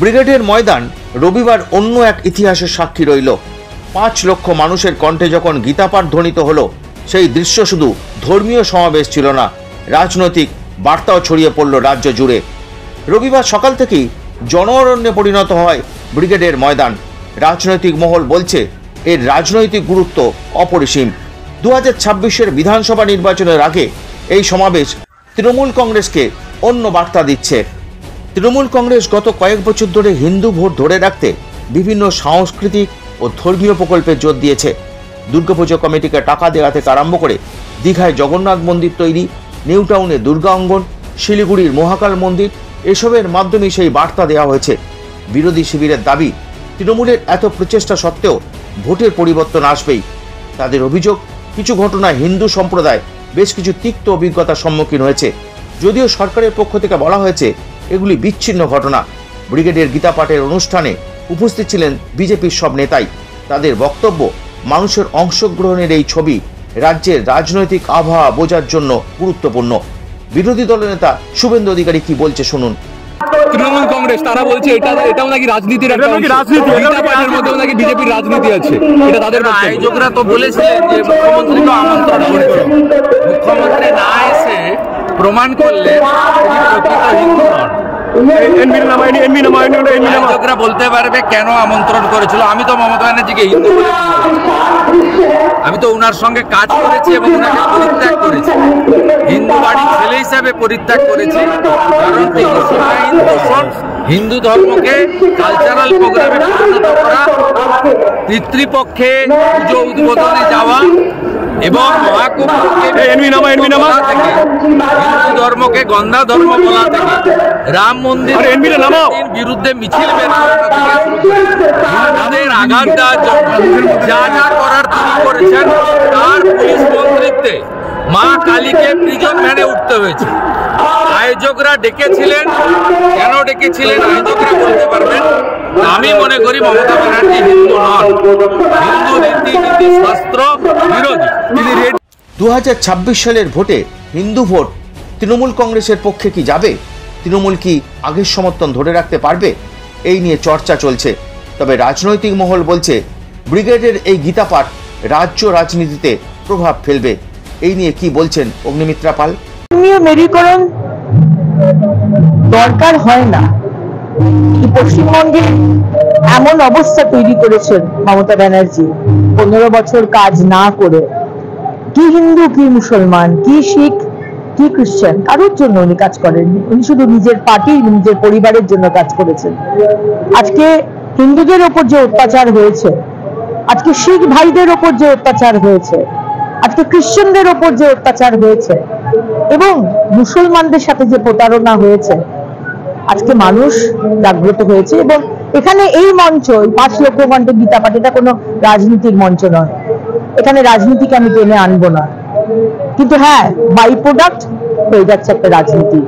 ব্রিগেডের ময়দান রবিবার অন্য এক ইতিহাসের সাক্ষী রইল। 5 লক্ষ মানুষের কণ্ঠে যখন গীতাপাঠ ধ্বনিত হলো, সেই দৃশ্য শুধু ধর্মীয় সমাবেশ ছিল না, রাজনৈতিক বার্তাও ছড়িয়ে পড়ল রাজ্য জুড়ে। রবিবার সকাল থেকেই জনঅরণ্যে পরিণত হয় ব্রিগেডের ময়দান। রাজনৈতিক মহল বলছে এর রাজনৈতিক গুরুত্ব অপরিসীম। 2026-এর বিধানসভা নির্বাচনের আগে এই সমাবেশ তৃণমূল কংগ্রেসকে অন্য বার্তা দিচ্ছে। তৃণমূল কংগ্রেস গত কয়েক বছর ধরে হিন্দু ভোট ধরে রাখতে বিভিন্ন সাংস্কৃতিক ও ধর্মীয় প্রকল্পে জোর দিয়েছে। দুর্গাপুজো কমিটিকে টাকা দেওয়া থেকে আরম্ভ করে দীঘায় জগন্নাথ মন্দির তৈরি, নিউ টাউনে দুর্গা অঙ্গন, শিলিগুড়ির মহাকাল মন্দির, এসবের মাধ্যমে সেই বার্তা দেওয়া হয়েছে। বিরোধী শিবিরের দাবি, তৃণমূলের এত প্রচেষ্টা সত্ত্বেও ভোটের পরিবর্তন আসবেই। তাদের অভিযোগ, কিছু ঘটনায় হিন্দু সম্প্রদায় বেশ কিছু তিক্ত অভিজ্ঞতার সম্মুখীন হয়েছে। যদিও সরকারের পক্ষ থেকে বলা হয়েছে এগুলি বিচ্ছিন্ন ঘটনা। ব্রিগেডের গীতাপাঠের অনুষ্ঠানে উপস্থিত ছিলেন বিজেপির সব নেতাই। তাদের বক্তব্য, মানুষের অংশগ্রহণের এই ছবি রাজ্যের রাজনৈতিক আবহাওয়া বোঝার জন্য গুরুত্বপূর্ণ। বিরোধী দলের নেতা শুভেন্দু অধিকারী কি বলছে শুনুন। তৃণমূল কংগ্রেস তারা বলছে এটাও নাকি রাজনীতির একটা রাজনীতি, গীতাপাঠের মধ্যেও নাকি বিজেপির রাজনীতি আছে। এটা তাদের আয়োজকরা তো বলেছিলেন যে মুখ্যমন্ত্রীকে আমন্ত্রণ করেছে, মুখ্যমন্ত্রী না এসে প্রমাণ করলে আয়োজকরা বলতে পারবে কেন আমন্ত্রণ করেছিল। আমি তো মমতা ব্যানার্জিকে হিন্দু বলে, আমি তো ওনার সঙ্গে কাজ করেছি এবং ওনাকে পরিত্যাগ করেছি, হিন্দু বাড়ির ছেলে হিসাবে পরিত্যাগ করেছি। কারণ হিন্দু ধর্মকে কালচারাল প্রোগ্রামে পরিণত করা, পিতৃপক্ষে পুজো উদ্বোধনে যাওয়া এবং মহাকুম্ভকে হিন্দু ধর্মকে গন্ধা ধর্ম বলা থেকে রাম মন্দিরের বিরুদ্ধে মিছিল বের করা থেকে হিন্দুদের আঘাত দেওয়ার জন্য যা যা করার তিনি করেছেন, তার পুলিশ মন্ত্রিত্বে মা কালীকে প্রিজন ভ্যানে উঠতে হয়েছে। আয়োজকরা ডেকেছিলেন, কেন ডেকেছিলেন আয়োজকরা বলতে পারবেন। আমি মনে করি মমতা ব্যানার্জি হিন্দু নন, হিন্দু রীতিনীতি শাস্ত্র বিরোধী। 2026 সালের ভোটে হিন্দু ভোট তৃণমূল কংগ্রেসের পক্ষে কি যাবে? তৃণমূল কি আগের সমর্থন ধরে রাখতে পারবে? এই নিয়ে চর্চা চলছে। তবে রাজনৈতিক মহল বলছে ব্রিগেডের এই গীতাপাঠ রাজ্য রাজনীতিতে প্রভাব ফেলবে। এই নিয়ে কি বলছেন অগ্নিমিত্রা পাল? মেরুকরণ দরকার হয় না। পশ্চিমবঙ্গে এমন অবস্থা তৈরি করেছেন মমতা ব্যানার্জি 15 বছর কাজ না করে। কি হিন্দু, কি মুসলমান, কি শিখ, কি খ্রিস্টান, কারোর জন্য উনি কাজ করেননি। উনি শুধু নিজের পার্টি, নিজের পরিবারের জন্য কাজ করেছেন। আজকে হিন্দুদের ওপর যে অত্যাচার হয়েছে, আজকে শিখ ভাইদের ওপর যে অত্যাচার হয়েছে, আজকে খ্রিস্টানদের ওপর যে অত্যাচার হয়েছে এবং মুসলমানদের সাথে যে প্রতারণা হয়েছে, আজকে মানুষ জাগ্রত হয়েছে। এবং এখানে এই মঞ্চ, 5 লক্ষ কণ্ঠে গীতাপাঠ, এটা কোনো রাজনীতির মঞ্চ নয়। এখানে রাজনীতিকে আমি টেনে আনবো না, কিন্তু হ্যাঁ, বাই প্রোডাক্ট হয়ে যাচ্ছে একটা রাজনীতি।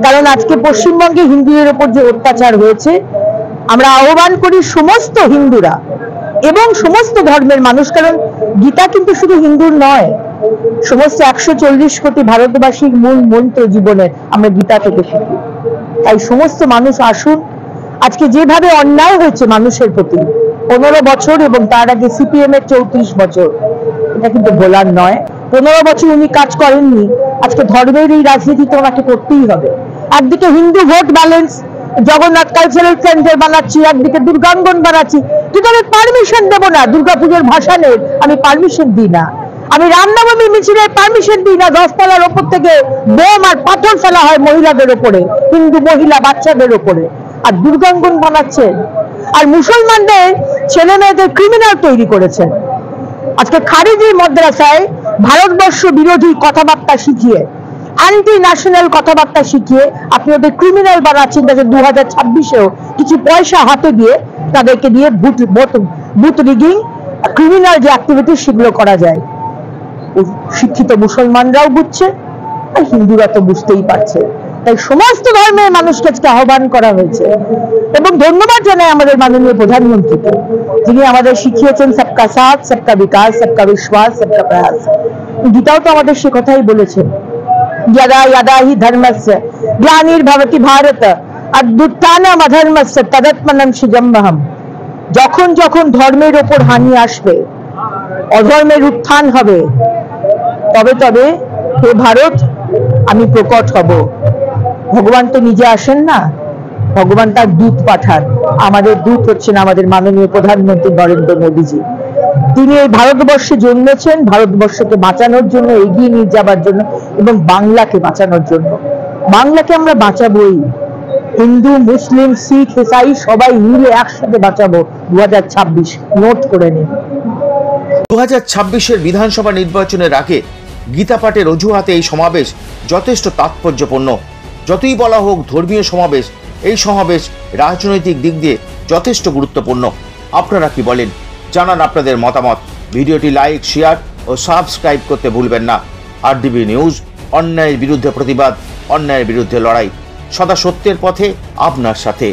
কারণ আজকে পশ্চিমবঙ্গে হিন্দুদের ওপর যে অত্যাচার হয়েছে, আমরা আহ্বান করি সমস্ত হিন্দুরা এবং সমস্ত ধর্মের মানুষ, কারণ গীতা কিন্তু শুধু হিন্দুর নয়, সমস্ত 140 কোটি ভারতবাসীর মূল মন্ত্র জীবনের আমরা গীতা থেকে শিখি। তাই সমস্ত মানুষ আসুন। আজকে যেভাবে অন্যায় হয়েছে মানুষের প্রতি 15 বছর এবং তার আগে সিপিএম এর 34 বছর, এটা কিন্তু বলার নয়। 15 বছর উনি কাজ করেননি, আজকে ধর্মের এই রাজনীতিতে ওনাকে করতেই হবে। একদিকে Hindu vote balance, Jagannath cultural centre বানাচ্ছি, একদিকে দুর্গাঙ্গন বানাচ্ছি, কিন্তু আমি পারমিশন দেবো না। দুর্গাপুজোর ভাসানের আমি পারমিশন দিই না, আমি রামনবমী মিছিলের পারমিশন দিই না। 10 তলার ওপর থেকে বোম আর পাথর ফেলা হয় মহিলাদের ওপরে, হিন্দু মহিলা বাচ্চাদের ওপরে, আর দুর্গাঙ্গন বানাচ্ছেন। আর মুসলমানদের ছেলে মেয়েদের ক্রিমিনাল তৈরি করেছেন। আজকে খারিজি মাদ্রাসায় ভারতবর্ষ বিরোধী কথাবার্তা শিখিয়ে, অ্যান্টি ন্যাশনাল কথাবার্তা শিখিয়ে আপনি ওদের ক্রিমিনাল বানাচ্ছেন। 2026-এও কিছু পয়সা হাতে দিয়ে তাদেরকে দিয়ে বুথ রিগিং, ক্রিমিনাল যে অ্যাক্টিভিটি সেগুলো করা যায়। শিক্ষিত মুসলমানরাও বুঝছে আর হিন্দুরা তো বুঝতেই পারছে। তাই সমস্ত ধর্মের মানুষকে আজকে আহ্বান করা হয়েছে এবং ধন্যবাদ জানাই আমাদের মাননীয় প্রধানমন্ত্রীকে, যিনি আমাদের শিখিয়েছেন সবকা সাথ, সবকা বিকাশ, সবকা বিশ্বাস, সবকা প্রয়াস। গীতাও তো আমাদের সে কথাই বলেছেন, यदा यदा हि धर्मस्य ग्लानिर्भवति भारत অদ্যুত্থানম অধর্মস্য তদাত্মনম সৃজম্বহম। যখন যখন ধর্মের ওপর হানি আসবে, অধর্মের উত্থান হবে, তবে তবে হে ভারত আমি প্রকট হব। ভগবান তো নিজে আসেন না, ভগবান তার দূত পাঠান। আমাদের দূত হচ্ছেন আমাদের মাননীয় প্রধানমন্ত্রী নরেন্দ্র মোদীজি। তিনি এই ভারতবর্ষে জন্মেছেন ভারতবর্ষকে বাঁচানোর জন্য, এগিয়ে নিয়ে যাবার জন্য এবং বাংলাকে বাঁচানোর জন্য। বাংলাকে আমরা বাঁচাবোই, হিন্দু মুসলিম শিখ ইসাই সবাই মিলে একসাথে বাঁচাবো 2026। নোট করে নিন। 2026-এর বিধানসভা নির্বাচনের আগে গীতা পাঠের অজুহাতে এই সমাবেশ যথেষ্ট তাৎপর্যপূর্ণ। যতই বলা হোক ধর্মীয় সমাবেশ, এই সমাবেশ রাজনৈতিক দিক দিয়ে যথেষ্ট গুরুত্বপূর্ণ। আপনারা কি বলেন? জানান আপনাদের মতামত। ভিডিওটি লাইক, শেয়ার ও সাবস্ক্রাইব করতে ভুলবেন না। আরডিবি নিউজ, অন্যায়ের বিরুদ্ধে প্রতিবাদ, অন্যায়ের বিরুদ্ধে লড়াই, সদা সত্যের পথে আপনার সাথে।